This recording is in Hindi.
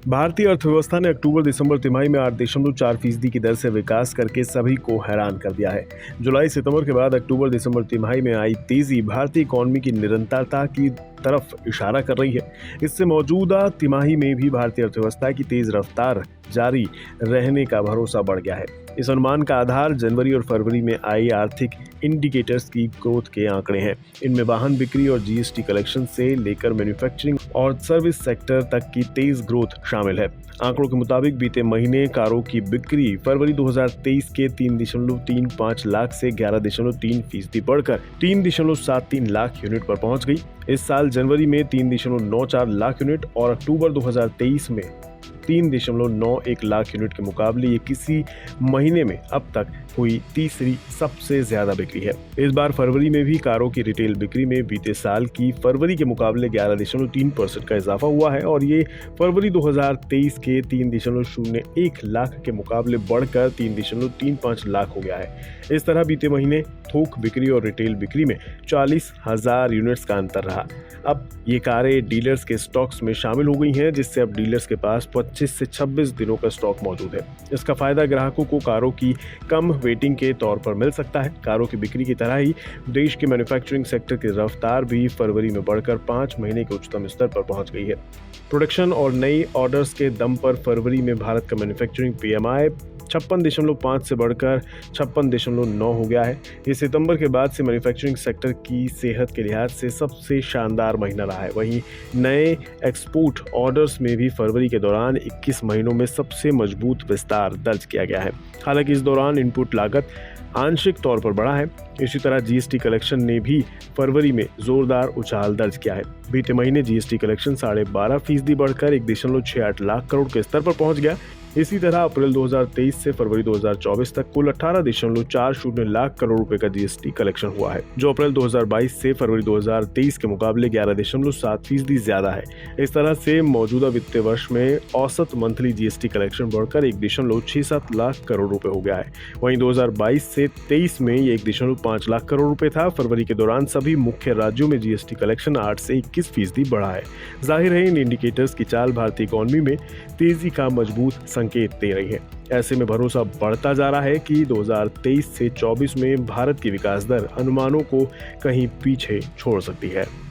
भारतीय अर्थव्यवस्था ने अक्टूबर-दिसंबर तिमाही में 8.4% की दर से विकास करके सभी को हैरान कर दिया है। जुलाई-सितंबर के बाद अक्टूबर-दिसंबर तिमाही में आई तेजी भारतीय इकोनॉमी की निरंतरता की तरफ इशारा कर रही है। इससे मौजूदा तिमाही में भी भारतीय अर्थव्यवस्था की तेज रफ्तार जारी रहने का भरोसा बढ़ गया है। इस अनुमान का आधार जनवरी और फरवरी में आई आर्थिक इंडिकेटर्स की ग्रोथ के आंकड़े हैं। इनमें वाहन बिक्री और जीएसटी कलेक्शन से लेकर मैन्युफैक्चरिंग और सर्विस सेक्टर तक की तेज ग्रोथ शामिल है। आंकड़ों के मुताबिक बीते महीने कारों की बिक्री फरवरी 2023 के 3.35 लाख से 11.3% बढ़कर 3.73 लाख यूनिट पर पहुंच गई। इस साल जनवरी में 3.94 लाख यूनिट और अक्टूबर 2023 में 3.91 लाख यूनिट के मुकाबले ये किसी महीने में अब तक हुई तीसरी सबसे ज्यादा बिक्री है। इस बार फरवरी में भी कारों की रिटेल बिक्री में बीते साल की फरवरी के मुकाबले 11.3% का इजाफा हुआ है और ये फरवरी 2023 के 3.01 लाख के मुकाबले बढ़कर 3.35 लाख हो गया है। इस तरह बीते महीने थोक बिक्री और रिटेल बिक्री में 40,000 यूनिट्स का अंतर रहा। अब ये कारें डीलर्स के स्टॉक्स में शामिल हो गई हैं, जिससे अब डीलर्स के पास 25 से 26 दिनों का स्टॉक मौजूद है। इसका फायदा ग्राहकों को कारों की कम वेटिंग के तौर पर मिल सकता है। कारों की बिक्री की तरह ही देश के मैन्युफैक्चरिंग सेक्टर की रफ्तार भी फरवरी में बढ़कर 5 महीने के उच्चतम स्तर पर पहुंच गई है। प्रोडक्शन और नई ऑर्डर्स के दम पर फरवरी में भारत का मैन्युफैक्चरिंग पीएमआई 56.5 से बढ़कर 56.9 हो गया है। ये सितंबर के बाद से मैन्युफैक्चरिंग सेक्टर की सेहत के लिहाज से सबसे शानदार महीना रहा है। वहीं नए एक्सपोर्ट ऑर्डर्स में भी फरवरी के दौरान 21 महीनों में सबसे मजबूत विस्तार दर्ज किया गया है। हालांकि इस दौरान इनपुट लागत आंशिक तौर पर बढ़ा है। इसी तरह जीएसटी कलेक्शन ने भी फरवरी में जोरदार उछाल दर्ज किया है। बीते महीने जीएसटी कलेक्शन 12.5% बढ़कर 1.68 लाख करोड़ के स्तर पर पहुंच गया। इसी तरह अप्रैल 2023 से फरवरी 2024 तक कुल 18.40 लाख करोड़ रुपए का जीएसटी कलेक्शन हुआ है, जो अप्रैल 2022 से फरवरी 2023 के मुकाबले 11.7% ज्यादा है। इस तरह से मौजूदा वित्तीय वर्ष में औसत मंथली जीएसटी कलेक्शन बढ़कर 1.67 लाख करोड़ रुपए हो गया है। वहीं 2022 से 23 में ये 1.5 लाख करोड़ रुपए था। फरवरी के दौरान सभी मुख्य राज्यों में जीएसटी कलेक्शन 8 से 21% बढ़ा है। जाहिर है इन इंडिकेटर्स की चाल भारतीय इकोनॉमी में तेजी का मजबूत संकेत दे रही है। ऐसे में भरोसा बढ़ता जा रहा है कि 2023 से 24 में भारत की विकास दर अनुमानों को कहीं पीछे छोड़ सकती है।